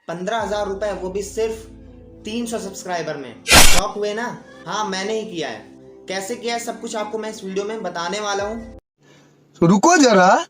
15,000 रुपए, वो भी सिर्फ 300 सब्सक्राइबर में। शॉक हुए ना? हाँ, मैंने ही किया है। कैसे किया है सब कुछ आपको मैं इस वीडियो में बताने वाला हूँ। रुको जरा,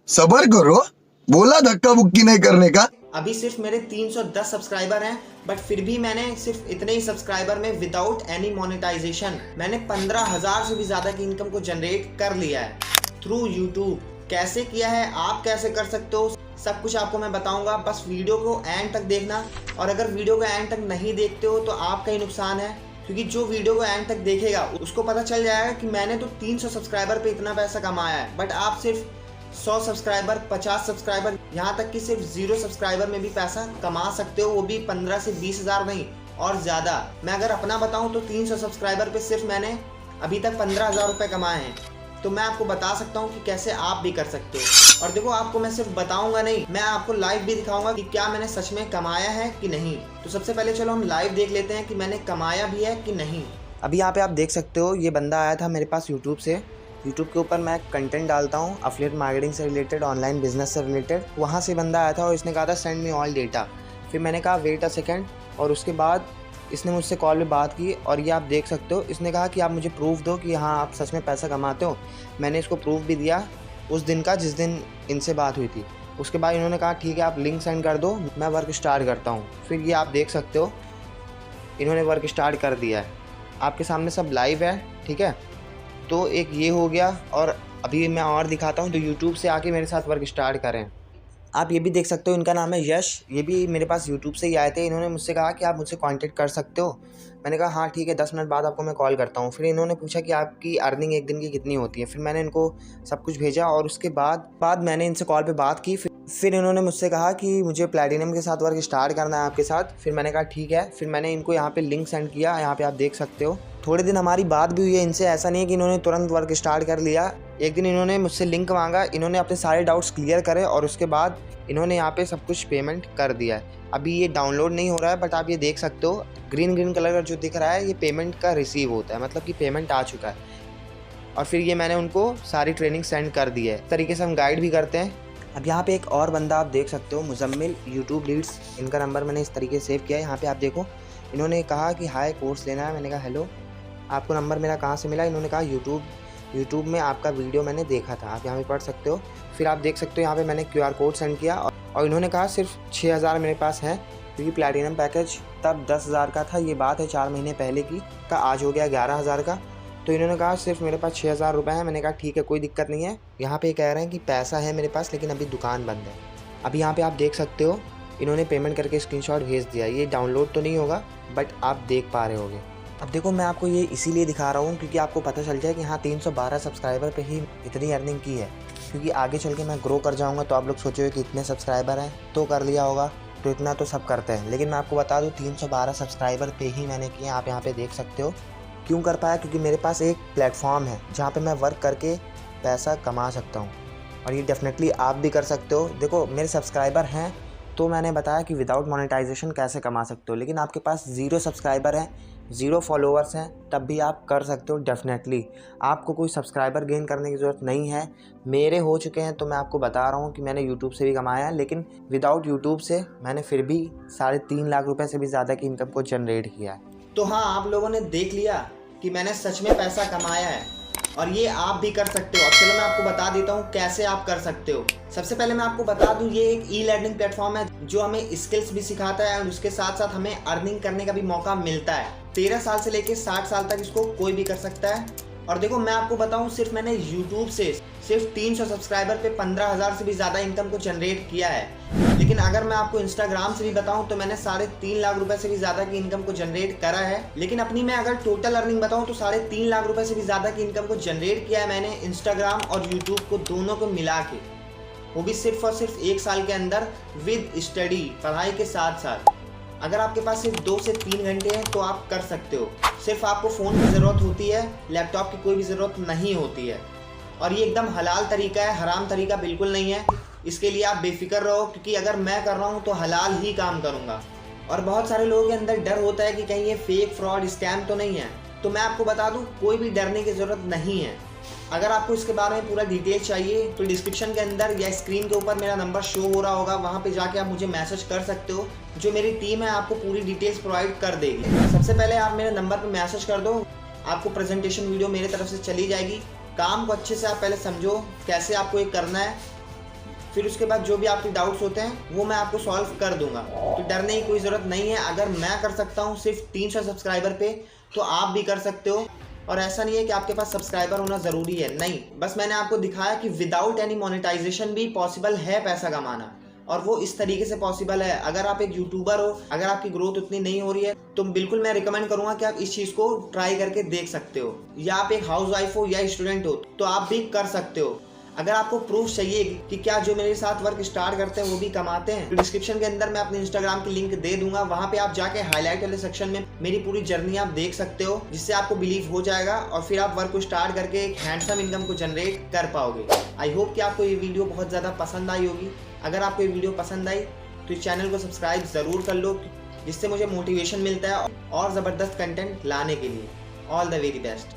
सबर करो। बोला धक्का बुक्की नहीं करने का। अभी सिर्फ मेरे 310 सब्सक्राइबर हैं, बट फिर भी मैंने सिर्फ इतने ही सब्सक्राइबर में विदाउट एनी मोनेटाइजेशन मैंने 15,000 से भी ज़्यादा की इनकम को जनरेट कर लिया है थ्रू यूट्यूब। कैसे किया है, आप कैसे कर सकते हो, सब कुछ आपको मैं बताऊंगा। बस वीडियो को एंड तक देखना, और अगर वीडियो को एंड तक नहीं देखते हो तो आपका ही नुकसान है, क्योंकि जो वीडियो को एंड तक देखेगा उसको पता चल जाएगा कि मैंने तो 300 सब्सक्राइबर पे इतना पैसा कमाया है, बट आप सिर्फ 100 सब्सक्राइबर, 50 सब्सक्राइबर, यहाँ तक कि सिर्फ 0 सब्सक्राइबर में भी पैसा कमा सकते हो, वो भी 15 से 20 हज़ार नहीं और ज़्यादा। मैं अगर अपना बताऊँ तो 300 सब्सक्राइबर पे सिर्फ मैंने अभी तक 15,000 रुपये कमाए हैं। तो मैं आपको बता सकता हूँ कि कैसे आप भी कर सकते हो। और देखो, आपको मैं सिर्फ बताऊंगा नहीं, मैं आपको लाइव भी दिखाऊंगा कि क्या मैंने सच में कमाया है कि नहीं। तो सबसे पहले चलो हम लाइव देख लेते हैं कि मैंने कमाया भी है कि नहीं। अभी यहाँ पे आप देख सकते हो, ये बंदा आया था मेरे पास यूट्यूब से। यूट्यूब के ऊपर मैं कंटेंट डालता हूँ अफिलिएट मार्केटिंग से रिलेटेड, ऑनलाइन बिजनेस से रिलेटेड। वहाँ से बंदा आया था और इसने कहा था सेंड मी ऑल डेटा। फिर मैंने कहा वेट अ सेकेंड, और उसके बाद इसने मुझसे कॉल पे बात की, और ये आप देख सकते हो, इसने कहा कि आप मुझे प्रूफ दो कि हाँ आप सच में पैसा कमाते हो। मैंने इसको प्रूफ भी दिया उस दिन का जिस दिन इनसे बात हुई थी। उसके बाद इन्होंने कहा ठीक है आप लिंक सेंड कर दो, मैं वर्क स्टार्ट करता हूँ। फिर ये आप देख सकते हो, इन्होंने वर्क स्टार्ट कर दिया है, आपके सामने सब लाइव है। ठीक है, तो एक ये हो गया, और अभी मैं और दिखाता हूँ। तो यूट्यूब से आके मेरे साथ वर्क स्टार्ट करें। आप ये भी देख सकते हो, इनका नाम है यश। ये भी मेरे पास यूट्यूब से ही आए थे। इन्होंने मुझसे कहा कि आप मुझसे कांटेक्ट कर सकते हो। मैंने कहा हाँ ठीक है, 10 मिनट बाद आपको मैं कॉल करता हूँ। फिर इन्होंने पूछा कि आपकी अर्निंग एक दिन की कितनी होती है। फिर मैंने इनको सब कुछ भेजा, और उसके बाद मैंने इनसे कॉल पे बात की। फिर इन्होंने मुझसे कहा कि मुझे प्लैटिनम के साथ वर्क स्टार्ट करना है आपके साथ। फिर मैंने कहा ठीक है। फिर मैंने इनको यहाँ पे लिंक सेंड किया, यहाँ पे आप देख सकते हो। थोड़े दिन हमारी बात भी हुई है इनसे, ऐसा नहीं है कि इन्होंने तुरंत वर्क स्टार्ट कर लिया। एक दिन इन्होंने मुझसे लिंक मांगा, इन्होंने अपने सारे डाउट्स क्लियर करे, और उसके बाद इन्होंने यहाँ पे सब कुछ पेमेंट कर दिया है। अभी ये डाउनलोड नहीं हो रहा है, बट आप ये देख सकते हो ग्रीन कलर का जो दिख रहा है, ये पेमेंट का रिसीव होता है, मतलब कि पेमेंट आ चुका है। और फिर ये मैंने उनको सारी ट्रेनिंग सेंड कर दी है। इस तरीके से हम गाइड भी करते हैं। अब यहाँ पे एक और बंदा आप देख सकते हो, मुजम्मिल यूट्यूब लीड्स, इनका नंबर मैंने इस तरीके से सेव किया है। यहाँ पे आप देखो, इन्होंने कहा कि हाई कोर्स लेना है। मैंने कहा हेलो, आपको नंबर मेरा कहाँ से मिला? इन्होंने कहा यूट्यूब में आपका वीडियो मैंने देखा था, आप यहाँ पे पढ़ सकते हो। फिर आप देख सकते हो यहाँ पे मैंने QR कोड सेंड किया, और इन्होंने कहा सिर्फ 6,000 मेरे पास है, क्योंकि प्लैटिनम पैकेज तब 10,000 का था। ये बात है 4 महीने पहले की का, आज हो गया 11,000 का। तो इन्होंने कहा सिर्फ मेरे पास 6,000 रुपये हैं। मैंने कहा ठीक है, कोई दिक्कत नहीं है। यहाँ पे कह रहे हैं कि पैसा है मेरे पास, लेकिन अभी दुकान बंद है। अभी यहाँ पे आप देख सकते हो, इन्होंने पेमेंट करके स्क्रीनशॉट भेज दिया। ये डाउनलोड तो नहीं होगा, बट आप देख पा रहे होगे। अब देखो, मैं आपको ये इसीलिए दिखा रहा हूँ क्योंकि आपको पता चल जाए कि हाँ 312 सब्सक्राइबर पे ही इतनी अर्निंग की है। क्योंकि आगे चल के मैं ग्रो कर जाऊँगा तो आप लोग सोचोगे कि इतने सब्सक्राइबर हैं तो कर लिया होगा, तो इतना तो सब करते हैं। लेकिन मैं आपको बता दूँ 312 सब्सक्राइबर पे ही मैंने किए। आप यहाँ पे देख सकते हो। क्यों कर पाया? क्योंकि मेरे पास एक प्लेटफॉर्म है जहाँ पे मैं वर्क करके पैसा कमा सकता हूँ, और ये डेफिनेटली आप भी कर सकते हो। देखो, मेरे सब्सक्राइबर हैं तो मैंने बताया कि विदाउट मोनेटाइजेशन कैसे कमा सकते हो। लेकिन आपके पास 0 सब्सक्राइबर हैं, 0 फॉलोअर्स हैं, तब भी आप कर सकते हो डेफिनेटली। आपको कोई सब्सक्राइबर गेन करने की ज़रूरत नहीं है। मेरे हो चुके हैं, तो मैं आपको बता रहा हूँ कि मैंने यूट्यूब से भी कमाया है, लेकिन विदाउट यूट्यूब से मैंने फिर भी 3.5 लाख रुपये से भी ज़्यादा की इनकम को जनरेट किया है। तो हाँ, आप लोगों ने देख लिया कि मैंने सच में पैसा कमाया है, और ये आप भी कर सकते हो। अब चलो मैं आपको बता देता हूँ कैसे आप कर सकते हो। सबसे पहले मैं आपको बता दूँ, ये एक ई-लर्निंग प्लेटफॉर्म है जो हमें स्किल्स भी सिखाता है, और उसके साथ साथ हमें अर्निंग करने का भी मौका मिलता है। 13 साल से लेकर 60 साल तक इसको कोई भी कर सकता है। और देखो, मैं आपको बताऊं, सिर्फ मैंने यूट्यूब से सिर्फ 300 सब्सक्राइबर पे 15,000 से भी ज़्यादा इनकम को जनरेट किया है। लेकिन अगर मैं आपको इंस्टाग्राम से भी बताऊं तो मैंने 3.5 लाख रुपए से भी ज़्यादा की इनकम को जनरेट करा है। लेकिन अपनी मैं अगर टोटल अर्निंग बताऊं तो 3.5 लाख रुपए से भी ज़्यादा की इनकम को जनरेट किया है मैंने इंस्टाग्राम और यूट्यूब को दोनों को मिला के, वो भी सिर्फ और सिर्फ 1 साल के अंदर, विद स्टडी, पढ़ाई के साथ साथ। अगर आपके पास सिर्फ 2 से 3 घंटे हैं तो आप कर सकते हो। सिर्फ आपको फ़ोन की ज़रूरत होती है, लैपटॉप की कोई भी ज़रूरत नहीं होती है। और ये एकदम हलाल तरीका है, हराम तरीका बिल्कुल नहीं है। इसके लिए आप बेफिक्र रहो, क्योंकि अगर मैं कर रहा हूँ तो हलाल ही काम करूँगा। और बहुत सारे लोगों के अंदर डर होता है कि कहीं ये फेक, फ्रॉड, स्कैम तो नहीं है। तो मैं आपको बता दूँ, कोई भी डरने की ज़रूरत नहीं है। अगर आपको इसके बारे में पूरा डिटेल चाहिए तो डिस्क्रिप्शन के अंदर या स्क्रीन के ऊपर मेरा नंबर शो हो रहा होगा, वहाँ पे जाके आप मुझे मैसेज कर सकते हो। जो मेरी टीम है आपको पूरी डिटेल्स प्रोवाइड कर देगी। सबसे पहले आप मेरे नंबर पे मैसेज कर दो, आपको प्रेजेंटेशन वीडियो मेरे तरफ से चली जाएगी। काम को अच्छे से आप पहले समझो कैसे आपको ये करना है, फिर उसके बाद जो भी आपके डाउट्स होते हैं वो मैं आपको सॉल्व कर दूंगा। तो डरने की कोई ज़रूरत नहीं है। अगर मैं कर सकता हूँ सिर्फ 300 सब्सक्राइबर पे, तो आप भी कर सकते हो। और ऐसा नहीं है कि आपके पास सब्सक्राइबर होना ज़रूरी है, नहीं, बस मैंने आपको दिखाया कि विदाउट एनी मोनेटाइजेशन भी पॉसिबल है पैसा कमाना, और वो इस तरीके से पॉसिबल है। अगर आप एक यूट्यूबर हो, अगर आपकी ग्रोथ उतनी नहीं हो रही है, तो बिल्कुल मैं रिकमेंड करूंगा कि आप इस चीज़ को ट्राई करके देख सकते हो। या आप एक हाउस वाइफ हो या स्टूडेंट हो तो आप भी कर सकते हो। अगर आपको प्रूफ चाहिए कि क्या जो मेरे साथ वर्क स्टार्ट करते हैं वो भी कमाते हैं, तो डिस्क्रिप्शन के अंदर मैं अपने इंस्टाग्राम की लिंक दे दूंगा। वहां पे आप जाके हाईलाइट वाले सेक्शन में मेरी पूरी जर्नी आप देख सकते हो, जिससे आपको बिलीव हो जाएगा और फिर आप वर्क को स्टार्ट करके एक हैंडसम इनकम को जनरेट कर पाओगे। आई होप कि आपको ये वीडियो बहुत ज़्यादा पसंद आई होगी। अगर आपको ये वीडियो पसंद आई तो इस चैनल को सब्सक्राइब ज़रूर कर लो, जिससे मुझे मोटिवेशन मिलता है और ज़बरदस्त कंटेंट लाने के लिए। All the very best.